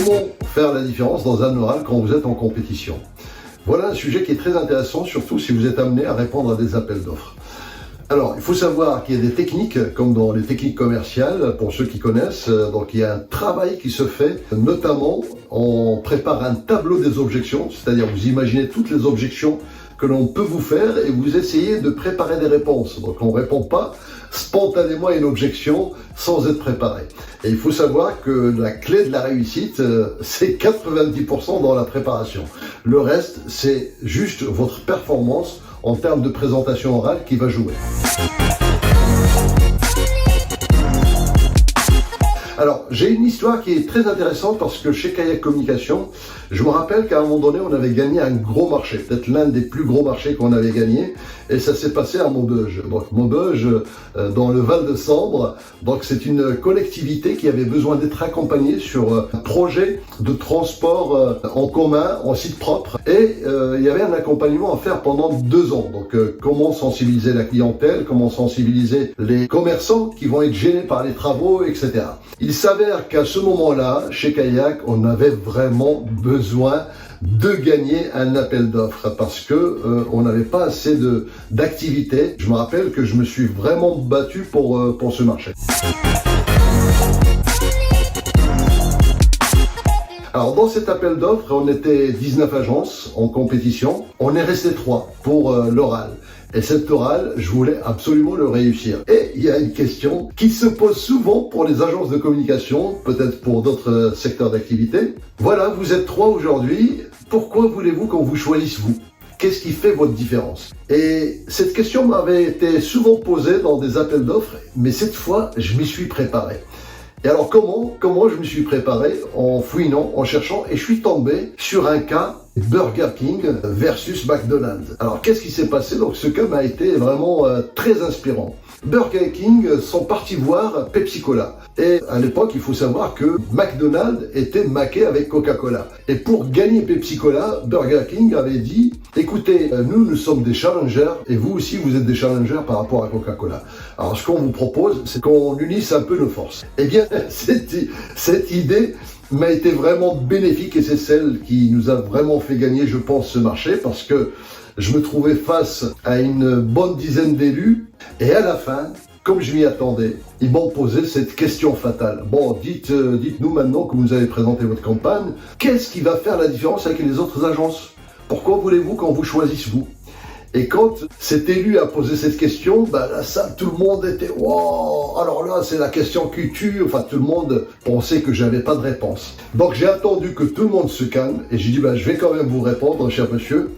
comment faire la différence dans un oral quand vous êtes en compétition? Voilà un sujet qui est très intéressant, surtout si vous êtes amené à répondre à des appels d'offres. Alors, il faut savoir qu'il y a des techniques, comme dans les techniques commerciales, pour ceux qui connaissent. Donc, il y a un travail qui se fait, notamment, on prépare un tableau des objections, c'est-à-dire vous imaginez toutes les objections que l'on peut vous faire et vous essayez de préparer des réponses. Donc, on ne répond pas spontanément à une objection sans être préparé. Et il faut savoir que la clé de la réussite, c'est 90% dans la préparation. Le reste, c'est juste votre performance en termes de présentation orale qui va jouer. Alors, j'ai une histoire qui est très intéressante parce que chez Kayak Communication, je me rappelle qu'à un moment donné, on avait gagné un gros marché, peut-être l'un des plus gros marchés qu'on avait gagné, et ça s'est passé à Maubeuge. Donc Maubeuge, dans le Val de Sambre, donc c'est une collectivité qui avait besoin d'être accompagnée sur un projet de transport en commun, en site propre, et il y avait un accompagnement à faire pendant 2 ans. Donc comment sensibiliser la clientèle, comment sensibiliser les commerçants qui vont être gênés par les travaux, etc. Il s'avère qu'à ce moment-là, chez Kayak, on avait vraiment besoin de gagner un appel d'offres parce que on n'avait pas assez d'activité. Je me rappelle que je me suis vraiment battu pour ce marché. Alors dans cet appel d'offres, on était 19 agences en compétition. On est resté 3 pour l'oral. Et cet oral, je voulais absolument le réussir. Et il y a une question qui se pose souvent pour les agences de communication, peut-être pour d'autres secteurs d'activité. Voilà, vous êtes 3 aujourd'hui. Pourquoi voulez-vous qu'on vous choisisse vous? Qu'est-ce qui fait votre différence? Et cette question m'avait été souvent posée dans des appels d'offres, mais cette fois, je m'y suis préparé. Et alors comment je me suis préparé? En fouinant, en cherchant, et je suis tombé sur un cas Burger King versus McDonald's. Alors qu'est-ce qui s'est passé? Donc ce cas m'a été vraiment très inspirant. Burger King sont partis voir Pepsi Cola. Et à l'époque, il faut savoir que McDonald's était maqué avec Coca-Cola. Et pour gagner Pepsi Cola, Burger King avait dit « Écoutez, nous sommes des challengers et vous aussi, vous êtes des challengers par rapport à Coca-Cola. Alors ce qu'on vous propose, c'est qu'on unisse un peu nos forces. » Eh bien, cette idée m'a été vraiment bénéfique et c'est celle qui nous a vraiment fait gagner, je pense, ce marché parce que je me trouvais face à une bonne dizaine d'élus et à la fin, comme je m'y attendais, ils m'ont posé cette question fatale. Bon, dites-nous maintenant que vous avez présenté votre campagne, qu'est-ce qui va faire la différence avec les autres agences? Pourquoi voulez-vous qu'on vous choisisse vous? Et quand cet élu a posé cette question, la salle, tout le monde était « Wow !» Alors là, c'est la question qui tue. Enfin, tout le monde pensait que j'avais pas de réponse. Donc j'ai attendu que tout le monde se calme et j'ai dit je vais quand même vous répondre, cher monsieur.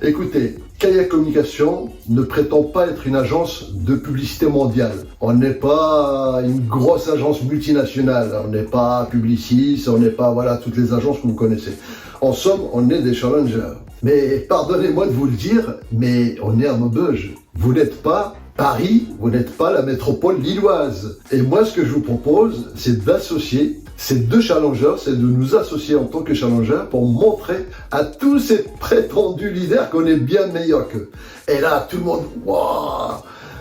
Écoutez, Kayak Communication ne prétend pas être une agence de publicité mondiale. On n'est pas une grosse agence multinationale. On n'est pas Publicis, on n'est pas toutes les agences que vous connaissez. En somme, on est des challengers. Mais pardonnez-moi de vous le dire, mais on est à Maubeuge. Vous n'êtes pas Paris, vous n'êtes pas la métropole lilloise. Et moi, ce que je vous propose, c'est d'associer ces 2 challengers, c'est de nous associer en tant que challengers pour montrer à tous ces prétendus leaders qu'on est bien meilleurs qu'eux. Et là, tout le monde, waouh!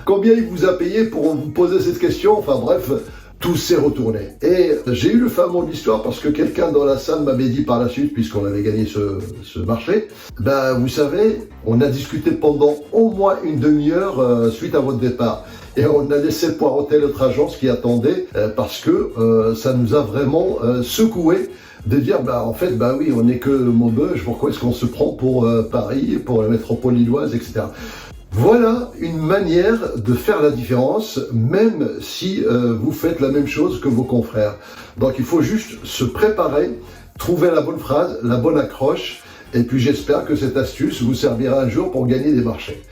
Combien il vous a payé pour vous poser cette question? Enfin bref, tout s'est retourné. Et j'ai eu le fin mot de l'histoire parce que quelqu'un dans la salle m'avait dit par la suite, puisqu'on avait gagné ce marché, vous savez, on a discuté pendant au moins une demi-heure suite à votre départ. Et on a laissé poireauter notre agence qui attendait parce que ça nous a vraiment secoué de dire en fait oui, on n'est que Maubeuge, pourquoi est-ce qu'on se prend pour Paris, pour la métropole lilloise, etc. Voilà une manière de faire la différence, même si vous faites la même chose que vos confrères. Donc il faut juste se préparer, trouver la bonne phrase, la bonne accroche, et puis j'espère que cette astuce vous servira un jour pour gagner des marchés.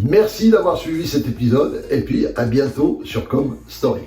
Merci d'avoir suivi cet épisode, et puis à bientôt sur Com Story.